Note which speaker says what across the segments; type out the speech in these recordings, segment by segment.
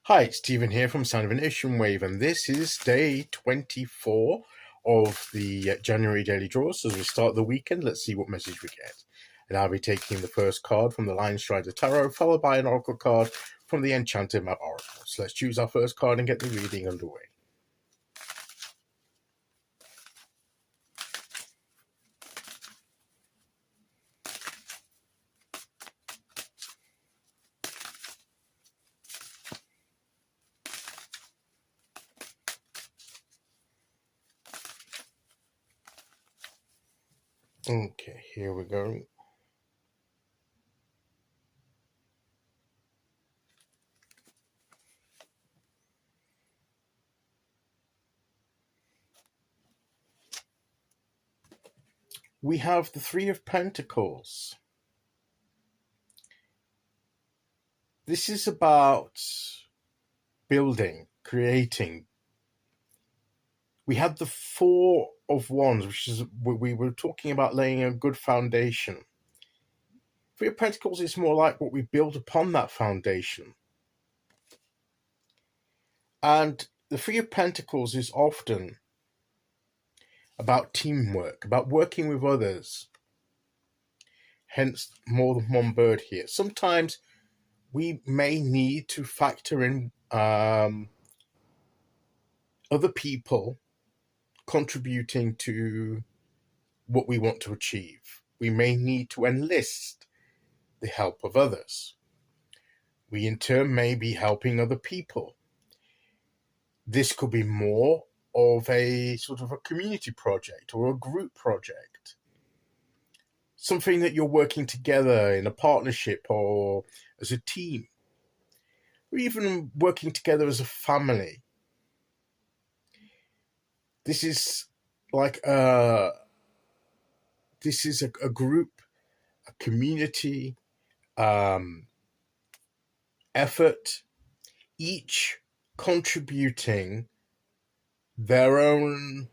Speaker 1: Hi, it's Stephen here from Sound of an Ocean Wave, and this is day 24 of the January daily draws. So as we start the weekend, let's see what message we get. And I'll be taking the first card from the Linestrider Tarot, followed by an Oracle card from the Enchanted Map Oracle. So let's choose our first card and get the reading underway. Okay, here we go. We have the Three of Pentacles. This is about building, creating. We had the Four of Wands, which is we were talking about laying a good foundation. Three of Pentacles is more like what we build upon that foundation. And the Three of Pentacles is often about teamwork, about working with others. Hence, more than one bird here. Sometimes we may need to factor in other people contributing to what we want to achieve. We may need to enlist the help of others. We in turn may be helping other people. This could be more of a sort of a community project or a group project. Something that you're working together in a partnership or as a team, or even working together as a family. This is like a group, a community effort, each contributing their own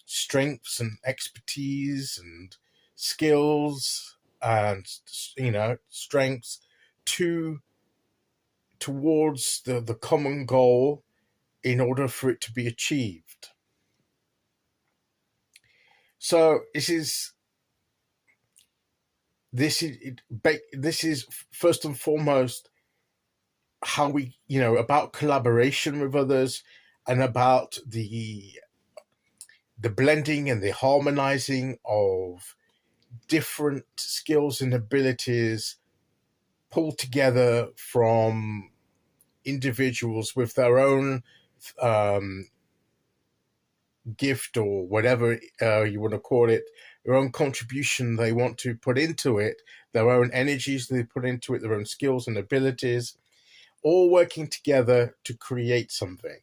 Speaker 1: strengths and expertise and skills and strengths towards the common goal in order for it to be achieved. So this is first and foremost how we, about collaboration with others and about the blending and the harmonizing of different skills and abilities pulled together from individuals with their own gift or whatever you want to call it, their own contribution they want to put into it, their own energies they put into it, their own skills and abilities, all working together to create something.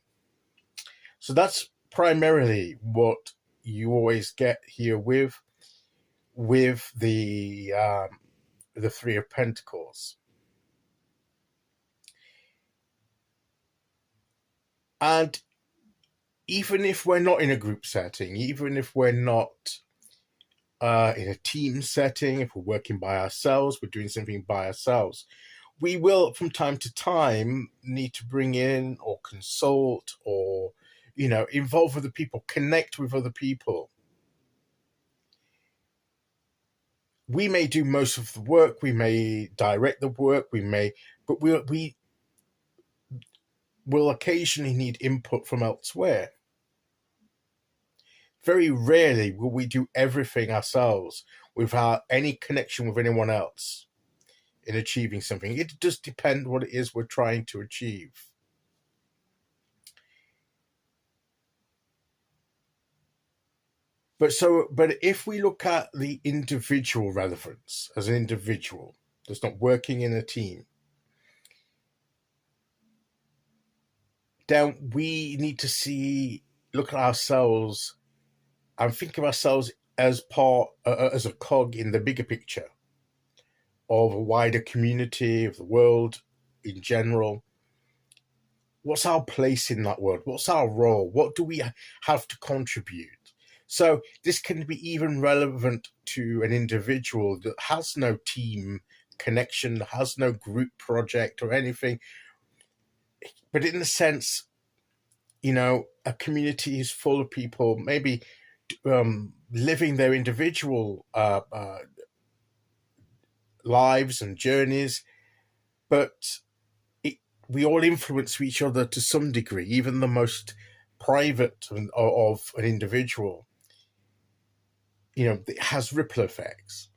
Speaker 1: So that's primarily what you always get here with the Three of Pentacles. And even if we're not in a group setting, even if we're not in a team setting, if we're working by ourselves, we're doing something by ourselves, we will from time to time need to bring in or consult or involve other people, connect with other people. We may do most of the work, we may direct the work, but we will occasionally need input from elsewhere. Very rarely will we do everything ourselves without any connection with anyone else in achieving something. It does depend what it is we're trying to achieve. But if we look at the individual relevance as an individual that's not working in a team, then we need to look at ourselves and think of ourselves as as a cog in the bigger picture of a wider community, of the world in general. What's our place in that world? What's our role? What do we have to contribute? So this can be even relevant to an individual that has no team connection, has no group project or anything. but in the sense, you know, a community is full of people maybe living their individual lives and journeys, but we all influence each other to some degree, even the most private of an individual. You know, it has ripple effects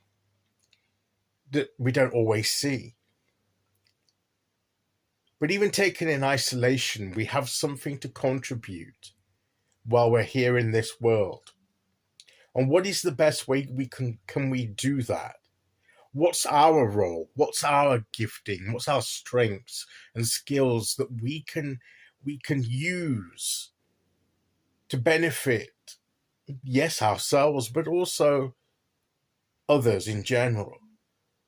Speaker 1: that we don't always see. But even taken in isolation, we have something to contribute while we're here in this world. And what is the best way we can we do that? What's our role? What's our gifting? What's our strengths and skills that we can use to benefit, yes, ourselves, but also others in general,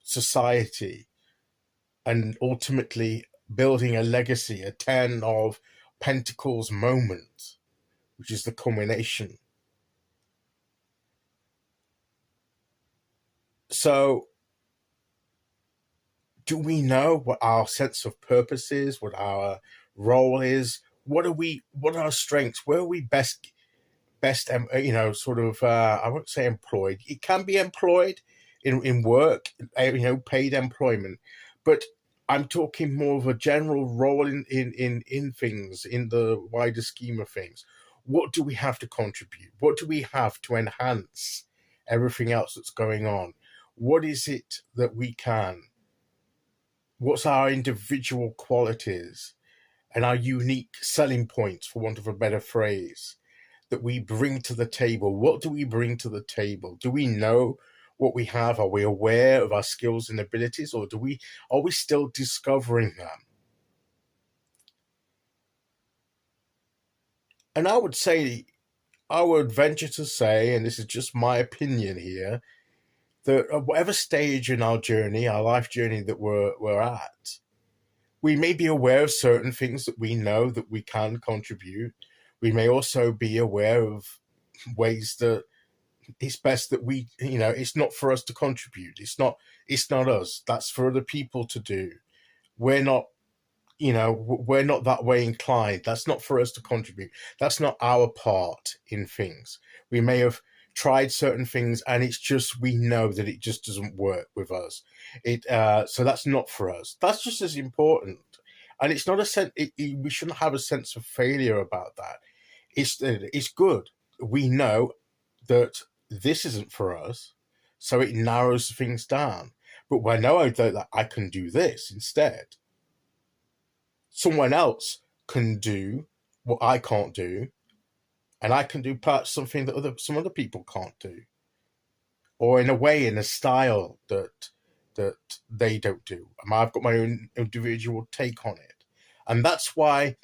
Speaker 1: society, and ultimately building a legacy, a 10 of Pentacles moment, which is the culmination. So, do we know what our sense of purpose is, what our role is? What are our strengths? Where are we best, you know, sort of, I won't say employed. It can be employed in work, you know, paid employment. But I'm talking more of a general role in things, in the wider scheme of things. What do we have to contribute? What do we have to enhance everything else that's going on? What is it that we can? What's our individual qualities and our unique selling points, for want of a better phrase, that we bring to the table? What do we bring to the table? Do we know what we have? Are we aware of our skills and abilities, or are we still discovering them? And I would venture to say, and this is just my opinion here, that at whatever stage in our journey, our life journey that we're at, we may be aware of certain things that we know that we can contribute. We may also be aware of ways that it's best that we, you know, it's not for us to contribute. It's not us. That's for other people to do. We're not, you know, we're not that way inclined. That's not for us to contribute. That's not our part in things. We may have tried certain things and it's just, we know that it just doesn't work with us. So that's not for us. That's just as important. And it's not a sense, we shouldn't have a sense of failure about that. It's good. We know that this isn't for us, so it narrows things down. But when I know that I can do this instead, someone else can do what I can't do, and I can do perhaps something that some other people can't do, or in a way, in a style that they don't do. I've got my own individual take on it, and that's why,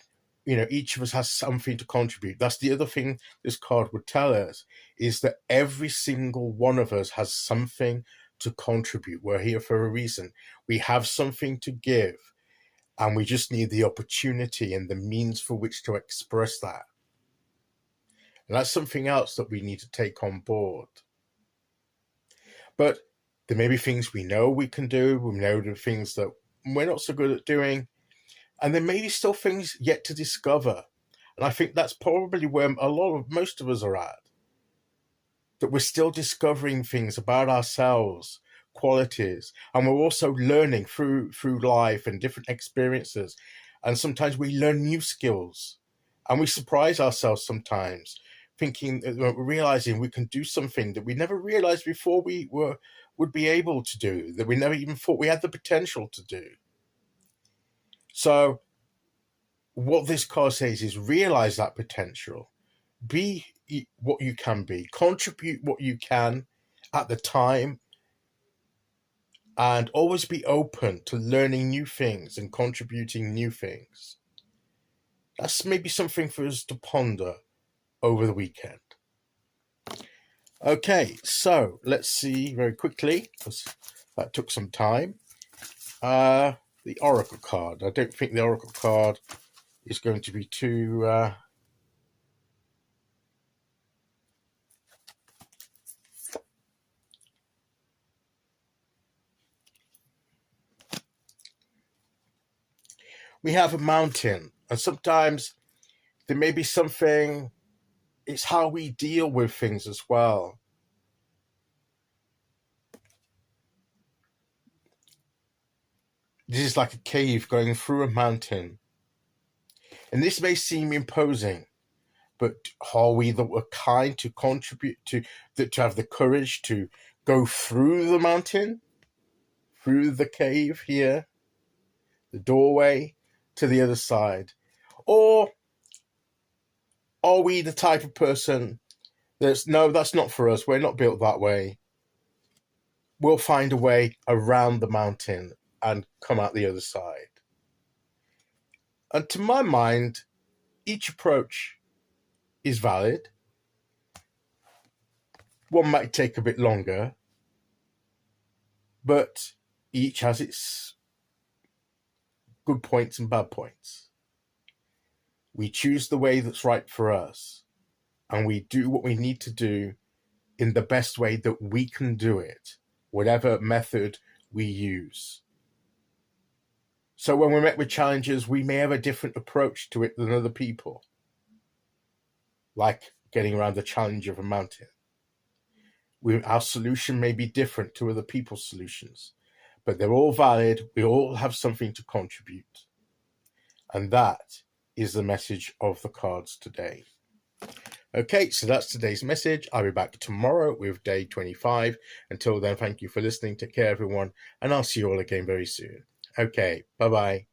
Speaker 1: you know, each of us has something to contribute. That's the other thing this card would tell us, is that every single one of us has something to contribute. We're here for a reason. We have something to give, and we just need the opportunity and the means for which to express that. And that's something else that we need to take on board. But there may be things we know we can do. We know the things that we're not so good at doing. And there may be still things yet to discover. And I think that's probably where most of us are at. That we're still discovering things about ourselves, qualities, and we're also learning through life and different experiences. And sometimes we learn new skills, and we surprise ourselves sometimes, realizing we can do something that we never realized before we would be able to do, that we never even thought we had the potential to do. So what this card says is realize that potential, be what you can be, contribute what you can at the time, and always be open to learning new things and contributing new things. That's maybe something for us to ponder over the weekend. Okay, so let's see very quickly, because that took some time. The Oracle card. I don't think the Oracle card is going to be too... We have a mountain, And sometimes there may be something, it's how we deal with things as well. This is like a cave going through a mountain. And this may seem imposing, but are we that were kind to contribute to have the courage to go through the mountain, through the cave here, the doorway to the other side? Or are we the type of person that's, no, that's not for us, we're not built that way, we'll find a way around the mountain and come out the other side? And to my mind, each approach is valid. One might take a bit longer, but each has its good points and bad points. We choose the way that's right for us, and we do what we need to do in the best way that we can do it, whatever method we use. So when we're met with challenges, we may have a different approach to it than other people, like getting around the challenge of a mountain. Our solution may be different to other people's solutions, but they're all valid. We all have something to contribute. And that is the message of the cards today. Okay, so that's today's message. I'll be back tomorrow with day 25. Until then, thank you for listening. Take care, everyone, and I'll see you all again very soon. Okay, bye-bye.